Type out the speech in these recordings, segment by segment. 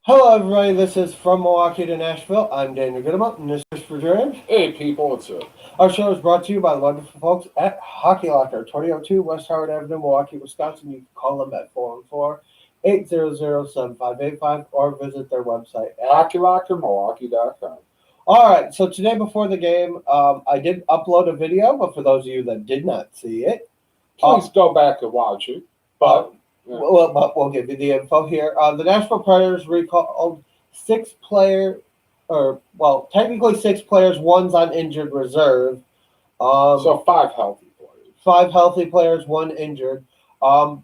Hello, everybody. This is From Milwaukee to Nashville. I'm Daniel Goodemont, and this is for James. Hey, people, what's up? Our show is brought to you by the wonderful folks at Hockey Locker, 2002 West Howard Avenue, Milwaukee, Wisconsin. You can call them at 414-800-7585 or visit their website at HockeyLockerMilwaukee.com. All right, so today before the game, I did upload a video, but for those of you that did not see it, Please go back and watch it. But we'll give you the info here. The Nashville Predators recalled technically six players. One's on injured reserve. So 5 healthy players. 5 healthy players, one injured.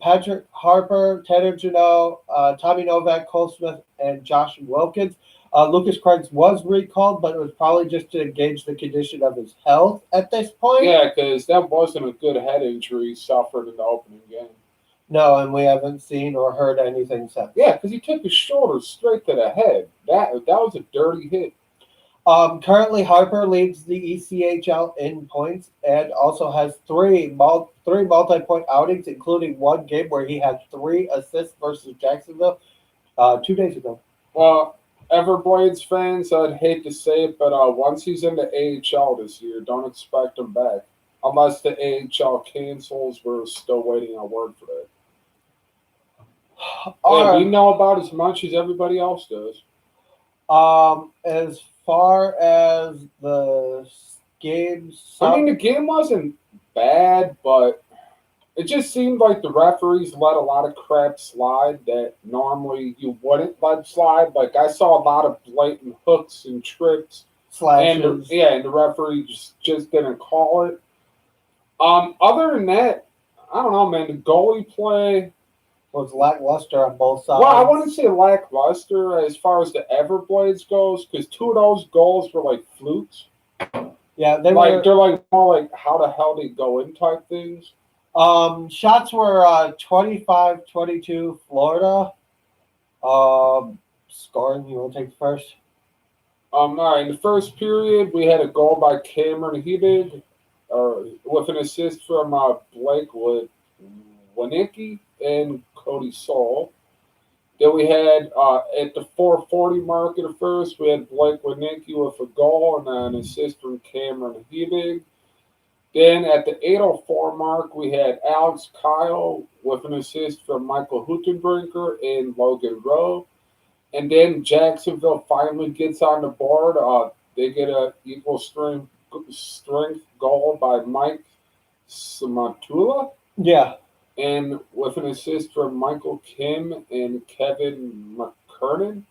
Patrick Harper, Tanner Janot, Tommy Novak, Cole Smith, and Josh Wilkins. Lucas Craigs was recalled, but it was probably just to gauge the condition of his health at this point. Yeah, because that wasn't a good head injury he suffered in the opening game. No, and we haven't seen or heard anything since. Yeah, because he took his shoulder straight to the head. That was a dirty hit. Currently, Harper leads the ECHL in points and also has three multi-point outings, including one game where he had 3 assists versus Jacksonville 2 days ago. Well, Everblades fans, I'd hate to say it, but once he's in the AHL this year, don't expect him back. Unless the AHL cancels, we're still waiting on word for that. We know about as much as everybody else does. As far as the games, the game wasn't bad, but it just seemed like the referees let a lot of crap slide that normally you wouldn't let slide. Like I saw a lot of blatant hooks and trips, slashes. And the referee just didn't call it. Other than that, I don't know, man. The goalie play was lackluster on both sides. Well, I wouldn't say lackluster as far as the Everblades goes, because 2 of those goals were like flukes. Yeah, they're like more like how the hell they go in type things. Shots were 25-22 Florida. Scoring, you want to take the first? All right. In the first period, we had a goal by Cameron Hebig, with an assist from Blake Winicki and Cody Saul. Then we had at the 4:40 mark of the first, we had Blake Winicki with a goal and an assist from Cameron Hebig. Then at the 8:04 mark, we had Alex Kyle with an assist from Michael Huttenbrinker and Logan Rowe. And then Jacksonville finally gets on the board. They get an equal strength goal by Mike Samatula. Yeah. And with an assist from Michael Kim and Kevin McKernan.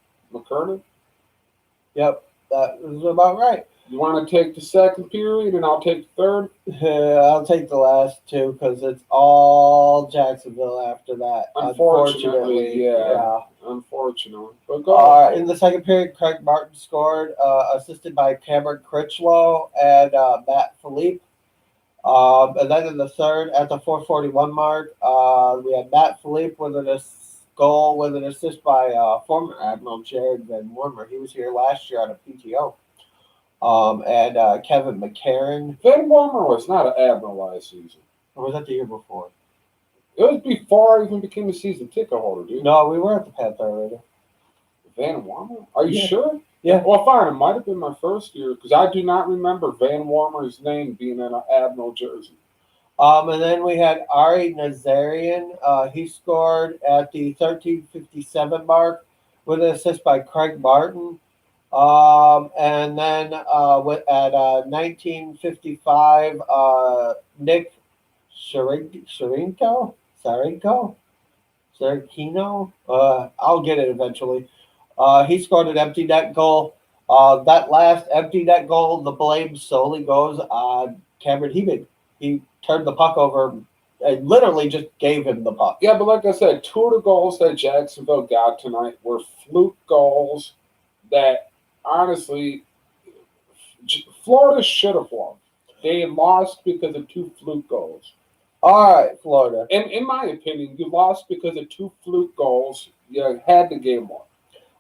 Yep, that was about right. You want to take the second period and I'll take the third? I'll take the last two because it's all Jacksonville after that. Unfortunately, yeah. Unfortunately. But go in the second period, Craig Martin scored, assisted by Cameron Critchlow and Matt Philippe. And then in the third, at the 4:41 mark, we had Matt Philippe with a goal with an assist by former Admiral Jared Van Wormer. He was here last year on a PTO. And Kevin McCarron. Van Wormer was not an Admiral last season. Or was that the year before? It was before I even became a season ticket holder, dude. No, we were at the Panther already. Van Wormer? Are you sure? Yeah. Well, fine. It might have been my first year because I do not remember Van Wormer's name being in an Admiral jersey. And then we had Ari Nazarian. He scored at the 13:57 mark with an assist by Craig Martin. And then at 19:55, Nick Sarikino. I'll get it eventually. He scored an empty net goal. That last empty net goal, the blame solely goes on Cameron Hebig. He turned the puck over and literally just gave him the puck. Yeah, but like I said, 2 of the goals that Jacksonville got tonight were fluke goals that, honestly, Florida should have won. They lost because of 2 fluke goals. All right, Florida. And in my opinion, you lost because of 2 fluke goals. You had the game won.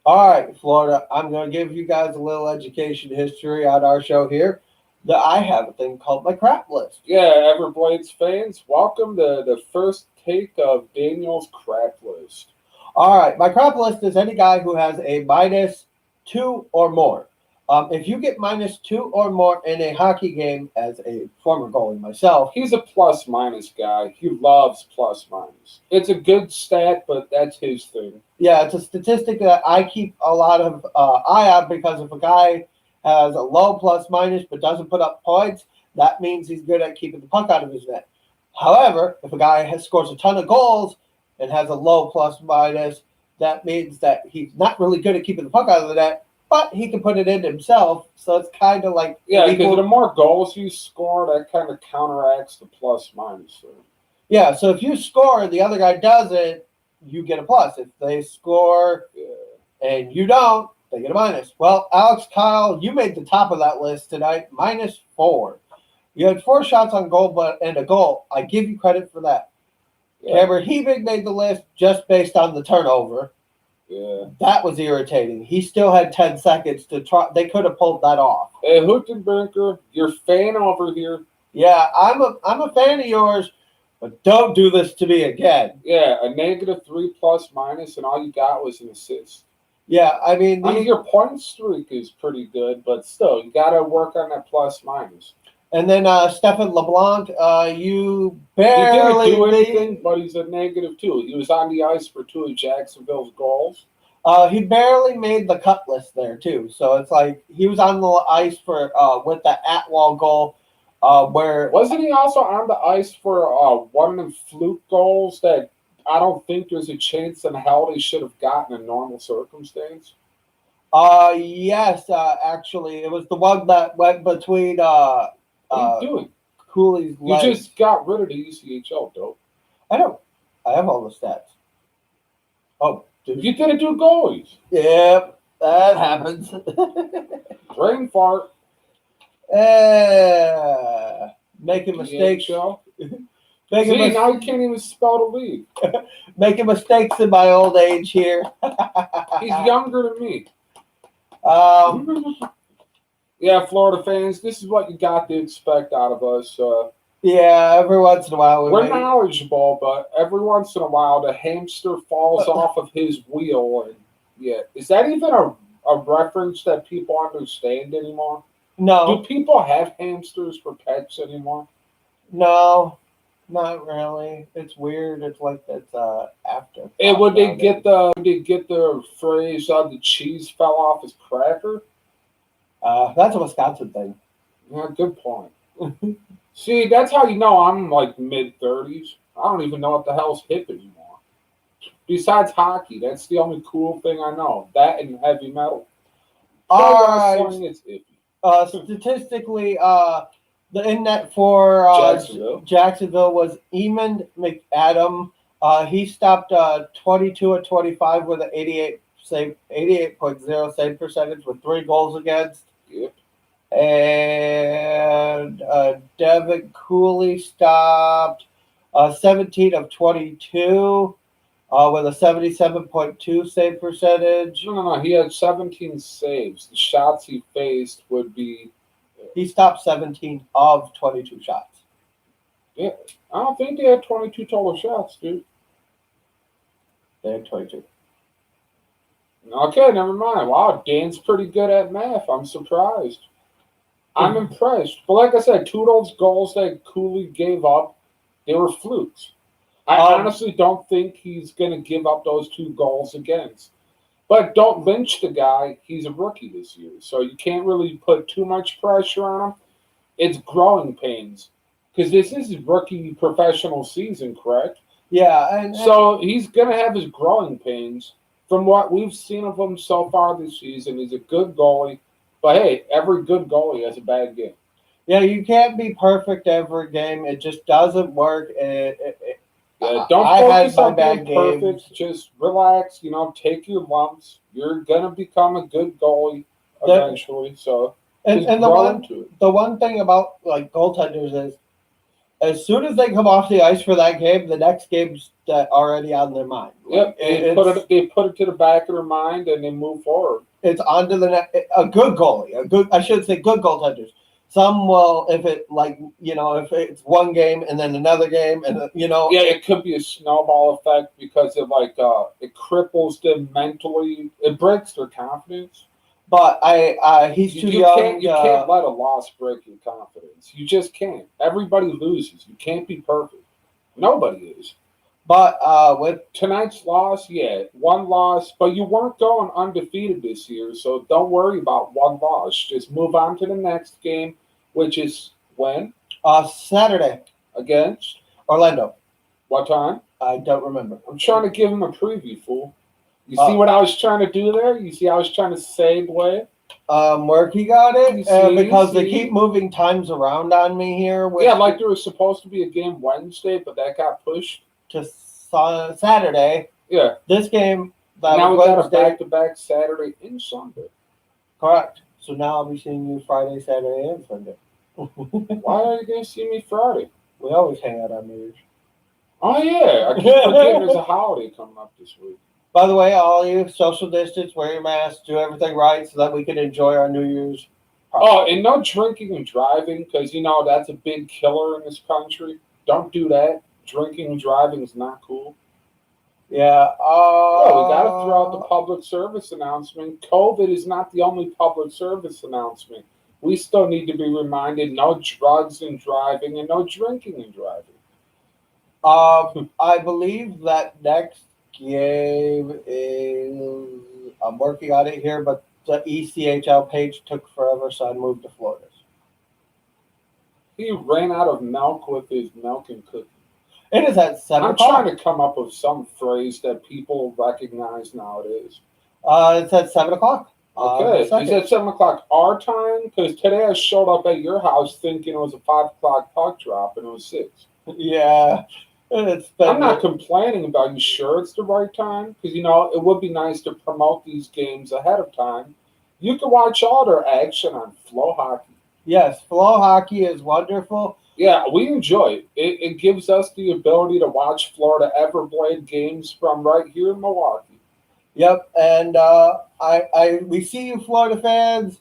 All right, Florida. I'm going to give you guys a little education history on our show here. I have a thing called my crap list. Yeah, Everblades fans, welcome to the first take of Daniel's crap list. All right, my crop list is any guy who has a -2 or more. If you get -2 or more in a hockey game, as a former goalie myself, He's a plus minus guy. He loves plus minus. It's a good stat, but that's his thing. yeah, it's a statistic that I keep a lot of eye on because if a guy has a low plus minus but doesn't put up points, that means he's good at keeping the puck out of his net. However, if a guy scores a ton of goals and has a low plus minus, that means that he's not really good at keeping the puck out of the net, but he can put it in himself. So it's kind of like Yeah, because the more goals you score, that kind of counteracts the plus minus thing. Yeah, so if you score and the other guy doesn't, you get a plus. If they score and you don't, they get a minus. Well, Alex Kyle, you made the top of that list tonight, -4. You had 4 shots on goal and a goal. I give you credit for that. Yeah. Cameron Hebig made the list just based on the turnover. Yeah. That was irritating. He still had 10 seconds to try. They could have pulled that off. Hey, Hootenbrinker, your fan over here. Yeah, I'm a fan of yours, but don't do this to me again. Yeah, a -3 plus minus, and all you got was an assist. Yeah, I mean, your point streak is pretty good, but still, you got to work on that plus minus. And then Stefan LeBlanc, you He barely didn't do anything, but he's a -2. He was on the ice for 2 of Jacksonville's goals. He barely made the cut list there too. So it's like he was on the ice for with the Atwell goal. Where wasn't he also on the ice for one of the fluke goals that I don't think there's a chance in hell they should have gotten in normal circumstance? Yes, actually, it was the one that went between what are you doing? Cooley's legs. You just got rid of the ECHL, dope. I know. I have all the stats. Oh, you didn't do goalies. Yep, that happens. Brain fart. Making mistakes. See, now you can't even spell the league. Making mistakes in my old age here. He's younger than me. Yeah, Florida fans, this is what you got to expect out of us. Yeah, every once in a while we're knowledgeable, but every once in a while the hamster falls off of his wheel. And yeah, is that even a reference that people understand anymore? No. Do people have hamsters for pets anymore? No, not really. It's weird. It's like that's after. And would they get the phrase "the cheese fell off his cracker"? That's a Wisconsin thing. Yeah, good point. See, that's how you know I'm like mid-30s. I don't even know what the hell's hip anymore. Besides hockey, that's the only cool thing I know. That and heavy metal. All right. It's iffy. Statistically, the in net for Jacksonville was Eamon McAdam. He stopped 22 of 25 with an 88.0 save percentage with 3 goals against. Yep. And Devin Cooley stopped 17 of 22 with a 77.2 save percentage. No. He had 17 saves. The shots he faced would be... He stopped 17 of 22 shots. Yeah. I don't think they had 22 total shots, dude. They had 22. Okay, never mind. Wow, Dan's pretty good at math. I'm surprised. I'm impressed. But like I said, 2 of those goals that Cooley gave up, they were flukes. I honestly don't think he's going to give up those 2 goals against. But don't lynch the guy. He's a rookie this year. So you can't really put too much pressure on him. It's growing pains. Because this is his rookie professional season, correct? Yeah. So he's going to have his growing pains. From what we've seen of him so far this season, he's a good goalie. But hey, every good goalie has a bad game. Yeah, you can't be perfect every game. It just doesn't work. Don't focus on being perfect. Just relax. Take your lumps. You're gonna become a good goalie eventually. The one thing about like goaltenders is, as soon as they come off the ice for that game, the next game's already on their mind. Yep, they put it to the back of their mind and they move forward. It's onto the net. A good goalie, good goaltenders Some will, if if it's one game and then another game, and Yeah, it could be a snowball effect because it cripples them mentally. It breaks their confidence. But he's too You young. you can't let a loss break your confidence. You just can't. Everybody loses. You can't be perfect. Nobody is. But with Tonight's loss, yeah, one loss, but you weren't going undefeated this year, so don't worry about one loss. Just move on to the next game, which is when? Saturday Against? Orlando. What time? I don't remember. I'm trying to give him a preview, fool. You see what I was trying to do there? You see I was trying to segue? Where he got it? Because they keep moving times around on me here. Yeah, like there was supposed to be a game Wednesday, but that got pushed to Saturday. Yeah. This game. Now we got a back-to-back Saturday and Sunday. Correct. So now I'll be seeing you Friday, Saturday, and Sunday. Why are you going to see me Friday? We always hang out on New Year's. Oh, yeah. I keep forgetting there's a holiday coming up this week. By the way, all you, social distance, wear your mask, do everything right so that we can enjoy our New Year's. Oh, and no drinking and driving because, that's a big killer in this country. Don't do that. Drinking and driving is not cool. Yeah. We got to throw out the public service announcement. COVID is not the only public service announcement. We still need to be reminded no drugs and driving and no drinking and driving. I believe that next game is, I'm working on it here, but the ECHL page took forever, so I moved to Florida. He ran out of milk with his milk and cookies. It is at 7 o'clock. I'm trying to come up with some phrase that people recognize nowadays. It's at 7 o'clock. Okay. Is it 7 o'clock our time? Because today I showed up at your house thinking it was a 5 o'clock puck drop and it was 6. Yeah. I'm not complaining about you sure it's the right time because, it would be nice to promote these games ahead of time. You can watch all their action on Flow Hockey. Yes, Flow Hockey is wonderful. Yeah, we enjoy it. It gives us the ability to watch Florida Everblade games from right here in Milwaukee. Yep, and we see you, Florida fans.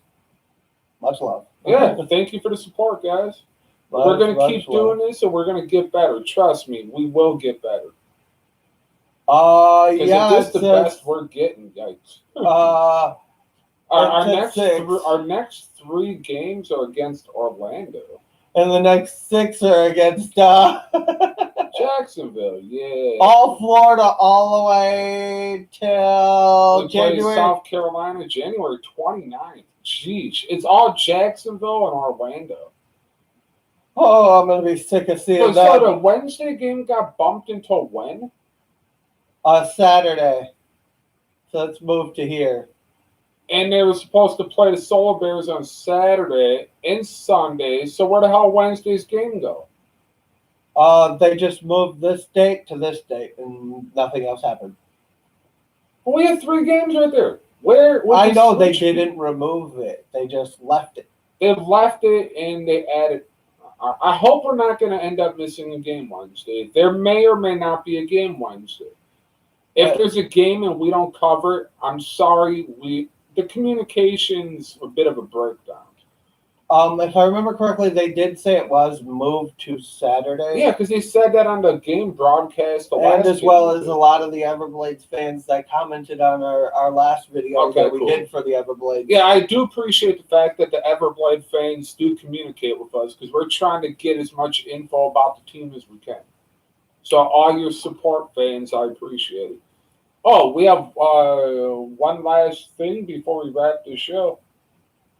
Much love. Yeah, thank you for the support, guys. We're going to keep doing this, and we're going to get better. Trust me, we will get better. Yeah, if this is the best we're getting, yikes. Our next 3 games are against Orlando. And the next 6 are against Jacksonville, yeah. All Florida, all the way till January. South Carolina, January 29th. Jeez, it's all Jacksonville and Orlando. Oh, I'm going to be sick of seeing that. So the Wednesday game got bumped until when? Saturday. So let's move to here. And they were supposed to play the Solar Bears on Saturday and Sunday. So where the hell Wednesday's game go? They just moved this date to this date, and nothing else happened. Well, we had 3 games right there. Where? I know they didn't remove it. They just left it. They left it, and they added. I hope we're not going to end up missing a game Wednesday. There may or may not be a game Wednesday. If there's a game and we don't cover it, I'm sorry. The communication's a bit of a breakdown. If I remember correctly, they did say it was moved to Saturday. Yeah, because they said that on the game broadcast. And as well as a lot of the Everblades fans that commented on our last video that we did for the Everblades. Yeah, I do appreciate the fact that the Everblade fans do communicate with us because we're trying to get as much info about the team as we can. So all your support fans, I appreciate it. Oh, we have one last thing before we wrap the show.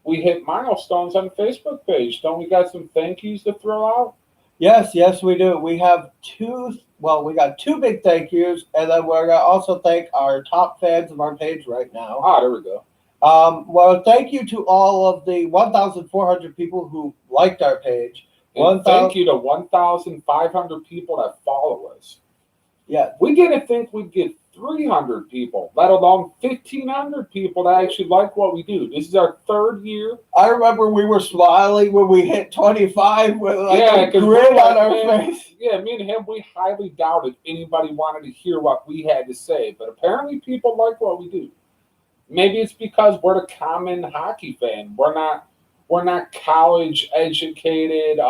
We hit milestones on the Facebook page. Don't we got some thank yous to throw out? Yes, we do. We have we got 2 big thank yous, and then we're going to also thank our top fans of our page right now. There we go. Well, thank you to all of the 1,400 people who liked our page. And thank you to 1,500 people that follow us. Yeah. We didn't think we'd get 300 people, let alone 1,500 people that actually like what we do. This is our 3rd year. I remember we were smiling when we hit 25 with a grin on our face. Yeah, me and him, we highly doubted anybody wanted to hear what we had to say, but apparently people like what we do. Maybe it's because we're the common hockey fan. We're not We're not college educated,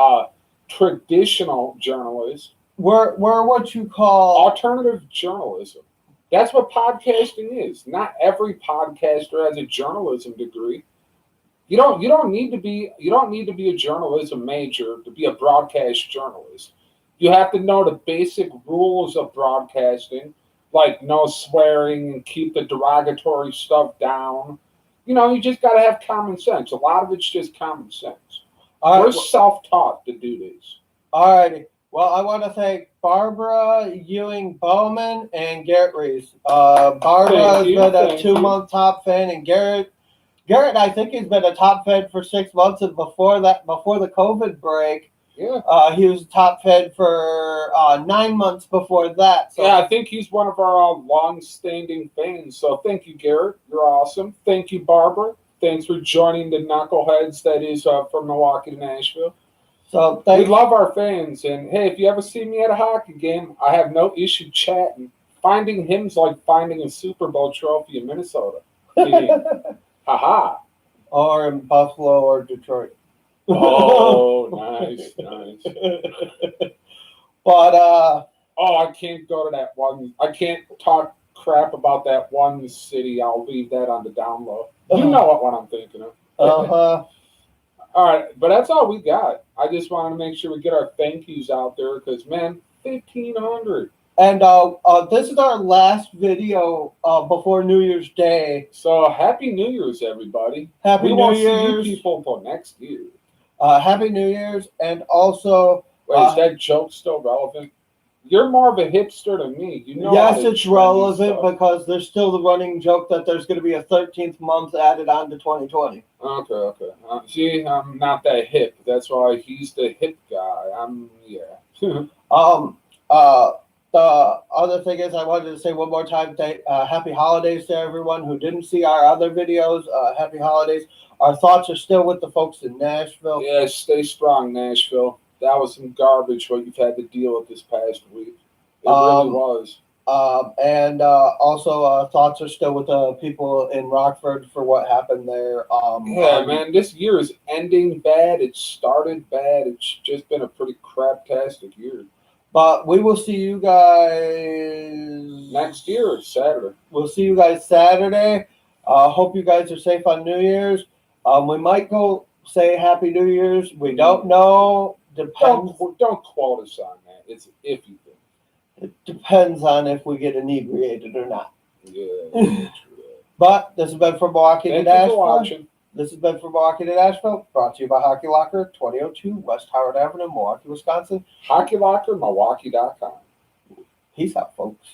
traditional journalists. We're what you call Alternative journalism. That's what podcasting is. Not every podcaster has a journalism degree. You don't need to be a journalism major to be a broadcast journalist. You have to know the basic rules of broadcasting, like no swearing and keep the derogatory stuff down. You just got to have common sense. A lot of it's just common sense. all We're right. self-taught to do this. All righty. Well, I want to thank Barbara Ewing Bowman and Garrett Reese. Barbara has been a 2-month top fan, and Garrett, I think he's been a top fan for 6 months, and before the COVID break, Yeah. he was a top fan for 9 months before that. So Yeah, I think he's one of our long-standing fans. So thank you, Garrett. You're awesome. Thank you, Barbara. Thanks for joining the knuckleheads that is from Milwaukee to Nashville. So We thanks. love our fans. And hey, if you ever see me at a hockey game, I have no issue chatting. Finding him's like finding a Super Bowl trophy in Minnesota. Haha. Or in Buffalo or Detroit. Oh, nice. But I can't go to that one. I can't talk crap about that one city. I'll leave that on the down low. You know what I'm thinking of. All right, but that's all we got. I just wanted to make sure we get our thank yous out there because, man, 1,500. And this is our last video before New Year's Day. So happy New Year's, everybody. Happy we New won't see Year's. you people until next year. Happy New Year's, and also Wait, is that joke still relevant? You're more of a hipster than me. Yes, it's relevant because there's still the running joke that there's going to be a 13th month added on to 2020. Okay. See, I'm not that hip. That's why he's the hip guy. The other thing is, I wanted to say one more time, happy holidays to everyone who didn't see our other videos. Happy holidays. Our thoughts are still with the folks in Nashville. Yeah, stay strong, Nashville. That was some garbage what you've had to deal with this past week. It really was. And also, thoughts are still with the people in Rockford for what happened there. Man, this year is ending bad. It started bad. It's just been a pretty craptastic year. But we will see you guys next year, Saturday. We'll see you guys Saturday. Hope you guys are safe on New Year's. We might go say Happy New Year's. We don't know. Depends. Don't quote us on that. It's an iffy thing. It depends on if we get inebriated or not. Yeah, true. But this has been from Milwaukee to Thank you for Nashville. watching. This has been from Milwaukee to Nashville. Brought to you by Hockey Locker, 2002 West Howard Avenue, Milwaukee, Wisconsin. HockeyLocker, Milwaukee.com. Peace out, folks.